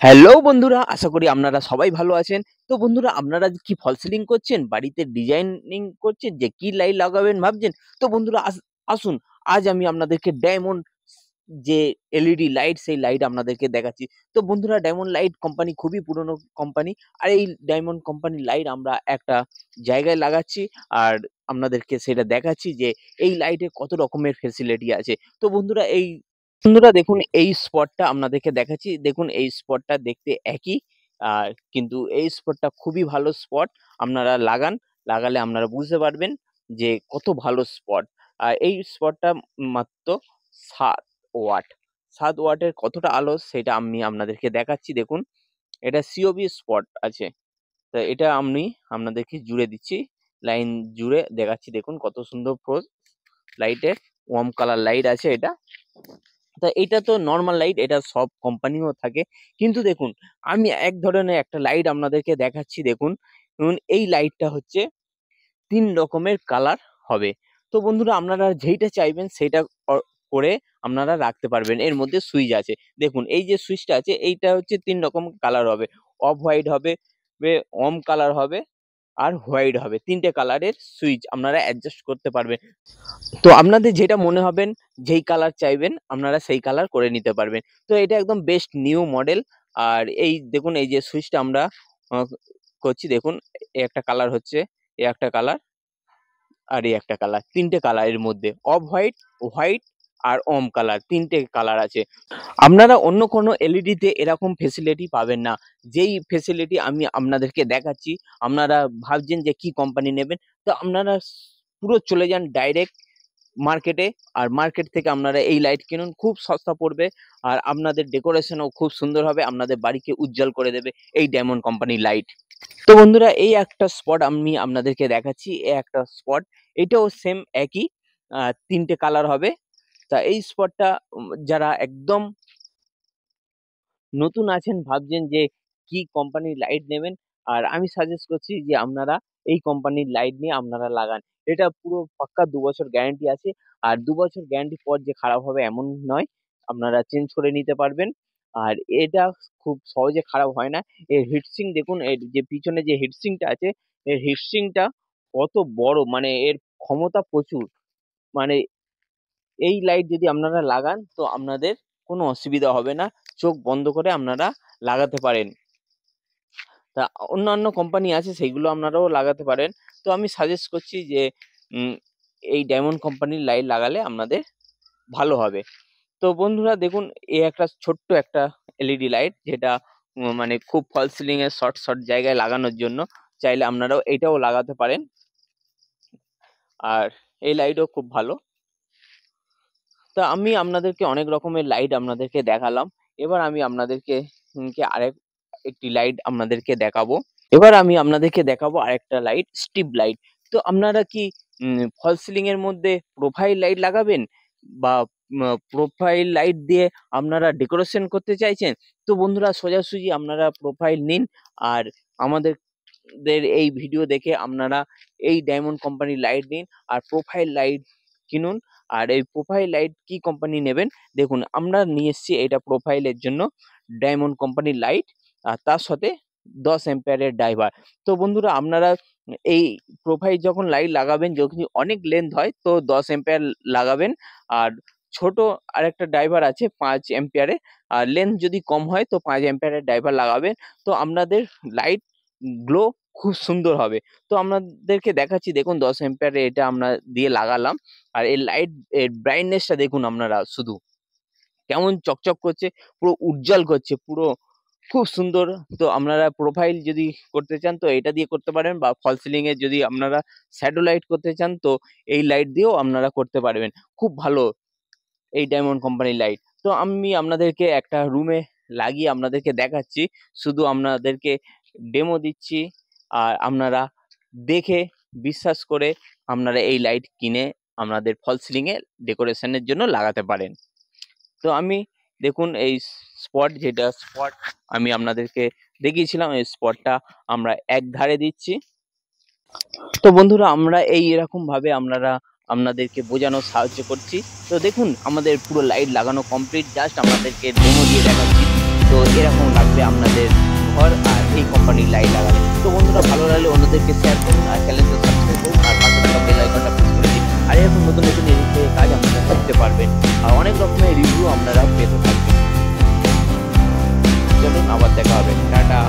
Hello বন্ধুরা, আশা করি আপনারা সবাই ভালো আছেন। তো বন্ধুরা, আপনারা কি ফল সিলিং করছেন? বাড়িতে ডিজাইনিং করছেন যে কি লাইট লাগাবেন ভাবছেন? তো বন্ধুরা আসুন, আজ আমি আপনাদেরকে ডায়মন্ড যে এলইডি লাইট, সেই লাইট আপনাদেরকে দেখাচ্ছি। তো বন্ধুরা, ডায়মন্ড লাইট কোম্পানি খুবই পুরনো কোম্পানি। আর এই ডায়মন্ড কোম্পানির লাইট আমরা একটা জায়গায় লাগাচ্ছি, আর আপনাদেরকে সেটা দেখাচ্ছি যে এই লাইটে কত রকমের ফেসিলিটি আছে। তো বন্ধুরা দেখুন, এই স্পটটা আপনাদেরকে দেখাচ্ছি। দেখুন, এই স্পটটা দেখতে একই, কিন্তু এই স্পটটা খুবই ভালো স্পট। আপনারা লাগালে আপনারা বুঝতে পারবেন যে কত ভালো স্পট। আর এই স্পটটা মাত্র ৭ ওয়াট। ৭ ওয়াটের কতটা আলো সেটা আমি আপনাদেরকে দেখাচ্ছি। দেখুন, এটা সিওবি স্পট আছে। তো এটা আমি আপনাদেরকে জুড়ে দিচ্ছি। লাইন জুড়ে দেখাচ্ছি। দেখুন কত সুন্দর লাইটের ওয়ার্ম কালার লাইট আছে এটা। তা এটা তো নরমাল লাইট, এটা সব কোম্পানিও থাকে। কিন্তু দেখুন, আমি এক ধরনের একটা লাইট আপনাদেরকে দেখাচ্ছি। দেখুন, এই লাইটটা হচ্ছে ৩ রকমের কালার হবে। তো বন্ধুরা, আপনারা যেইটা চাইবেন সেইটা করে আপনারা রাখতে পারবেন। এর মধ্যে সুইচ আছে। দেখুন, এই যে সুইচটা আছে এইটা হচ্ছে ৩ রকম কালার হবে। অফ হোয়াইট হবে, ওম কালার হবে, আর হোয়াইট হবে। ৩ টে কালারের সুইচ আপনারা অ্যাডজাস্ট করতে পারবেন। তো আপনাদের যেটা মনে হবেন, যেই কালার চাইবেন আপনারা সেই কালার করে নিতে পারবেন। তো এটা একদম বেস্ট নিউ মডেল। আর এই দেখুন, এই যে সুইচটা আমরা আহ, করছি। দেখুন, এই একটা কালার হচ্ছে, এই একটা কালার, আর এই একটা কালার। ৩টে কালার এর মধ্যে, অফ হোয়াইট, হোয়াইট আর ওম কালার। ৩টে কালার আছে। আপনারা অন্য কোনো এলইডিতে এরকম ফেসিলিটি পাবেন না। যেই ফেসিলিটি আমি আপনাদেরকে দেখাচ্ছি, আপনারা ভাবছেন যে কি কোম্পানি নেবেন। তো আপনারা পুরো চলে যান ডাইরেক্ট মার্কেটে। আর মার্কেট থেকে আপনারা এই লাইট কিনুন, খুব সস্তা পড়বে। আর আপনাদের ডেকোরেশনও খুব সুন্দর হবে, আপনাদের বাড়িকে উজ্জ্বল করে দেবে এই ডায়মন্ড কোম্পানির লাইট। তো বন্ধুরা, এই একটা স্পট আমি আপনাদেরকে দেখাচ্ছি। এই একটা স্পট, এটাও সেম একই, ৩টে কালার হবে। তা এই স্পটটা যারা একদম নতুন আছেন, ভাবছেন যে কি কোম্পানির লাইট নেবেন, আর আমি সাজেস্ট করছি যে আপনারা এই কোম্পানির লাইট নিয়ে আপনারা লাগান। এটা পুরো পাক্কা ২ বছর গ্যারান্টি আছে। আর ২ বছর গ্যারান্টি পর যে খারাপ হবে এমন নয়, আপনারা চেঞ্জ করে নিতে পারবেন। আর এটা খুব সহজে খারাপ হয় না। এর হিটসিং দেখুন, এর যে পিছনে যে হিটসিংটা আছে, এর হিটসিংটা কত বড়, মানে এর ক্ষমতা প্রচুর। মানে এই লাইট যদি আপনারা লাগান তো আপনাদের কোনো অসুবিধা হবে না। চোখ বন্ধ করে আপনারা লাগাতে পারেন। তা অন্যান্য কোম্পানি আছে, সেইগুলো আপনারাও লাগাতে পারেন। তো আমি সাজেস্ট করছি যে উম এই ডায়মন্ড কোম্পানির লাইট লাগালে আপনাদের ভালো হবে। তো বন্ধুরা দেখুন, এই একটা ছোট্ট একটা এলইডি লাইট, যেটা মানে খুব ফলস সিলিং এর শর্ট জায়গায় লাগানোর জন্য। চাইলে আপনারাও এটাও লাগাতে পারেন। আর এই লাইটও খুব ভালো। তা আমি আপনাদেরকে অনেক রকমের লাইট আপনাদেরকে দেখালাম। এবার আমি আপনাদেরকে একটি লাইট আপনাদেরকে দেখাবো। এবার আমি আপনাদেরকে দেখাবো আরেকটা লাইট, স্ট্রিপ লাইট। তো আপনারা কি ফলস সিলিং এর মধ্যে প্রোফাইল লাইট লাগাবেন, বা প্রোফাইল লাইট দিয়ে আপনারা ডেকোরেশন করতে চাইছেন? তো বন্ধুরা, সোজাসুজি আপনারা প্রোফাইল নিন। আর আমাদের এই ভিডিও দেখে আপনারা এই ডায়মন্ড কোম্পানির লাইট নিন, আর প্রোফাইল লাইট কিনুন। আর এই প্রোফাইল লাইট কি কোম্পানি নেবেন, দেখুন আমরা নিয়ে এসেছি এটা প্রোফাইলের জন্য, ডায়মন্ড কোম্পানির লাইট। আর তার সাথে ১০ অ্যাম্পিয়ারের ড্রাইভার। তো বন্ধুরা, আপনারা এই প্রোফাইল যখন লাইট লাগাবেন, যদি অনেক লেন্থ হয় তো ১০ অ্যাম্পিয়ার লাগাবেন। আর ছোট আরেকটা ড্রাইভার আছে ৫ অ্যাম্পিয়ারের। আর লেন্থ যদি কম হয় তো ৫ অ্যাম্পিয়ারের ড্রাইভার লাগাবেন। তো আপনাদের লাইট গ্লো খুব সুন্দর হবে। তো আপনাদেরকে দেখাচ্ছি। দেখুন, ১০ অ্যাম্পিয়ারে এটা আমরা দিয়ে লাগালাম। আর এই লাইট এর ব্রাইটনেসটা দেখুন আপনারা শুধু, কেমন চকচক করছে, পুরো উজ্জ্বল করছে, পুরো খুব সুন্দর। তো আপনারা প্রোফাইল যদি করতে চান তো এটা দিয়ে করতে পারেন, বা ফল সিলিং এ যদি আপনারা শ্যাডো লাইট করতে চান তো এই লাইট দিয়েও আপনারা করতে পারবেন। খুব ভালো এই ডায়মন্ড কোম্পানির লাইট। তো আমি আপনাদেরকে একটা রুমে লাগিয়ে আপনাদেরকে দেখাচ্ছি, শুধু আপনাদেরকে ডেমো দিচ্ছি। আর আপনারা দেখে বিশ্বাস করে আপনারা এই লাইট কিনে আপনাদের ফল সিলিং এ ডেকোরেশনের জন্য লাগাতে পারেন। তো আমি দেখুন, এই যেটা স্পট আমি আপনাদেরকে দেখিয়েছিলাম, এই স্পটটা আমরা এক ধারে দিচ্ছি। তো বন্ধুরা, আমরা এরকম ভাবে আপনাদেরকে বোঝানোর সাহায্য করছি। তো দেখুন, আমাদের পুরো লাইট লাগানো কমপ্লিট, জাস্ট আপনাদেরকে ডেমো দিয়ে দেখাচ্ছি। তো এরকম লাগবে আপনাদের ঘর আর এই কোম্পানির লাইট লাগালে। তো বন্ধুরা ভালো লাগলে অন্যদেরকে শেয়ার করুন আর চ্যানেলটা সাবস্ক্রাইব করুন আর পাশে থাকা বেল আইকনটা প্রেস করে দিন। আর এরকম নতুন নতুন এডিটের কাজ আপনারা করতে পারবেন আর অনেক রকমের রিভিউ আপনারা পেতে থাকবেন। চলুন আবার দেখা হবে, টাটা।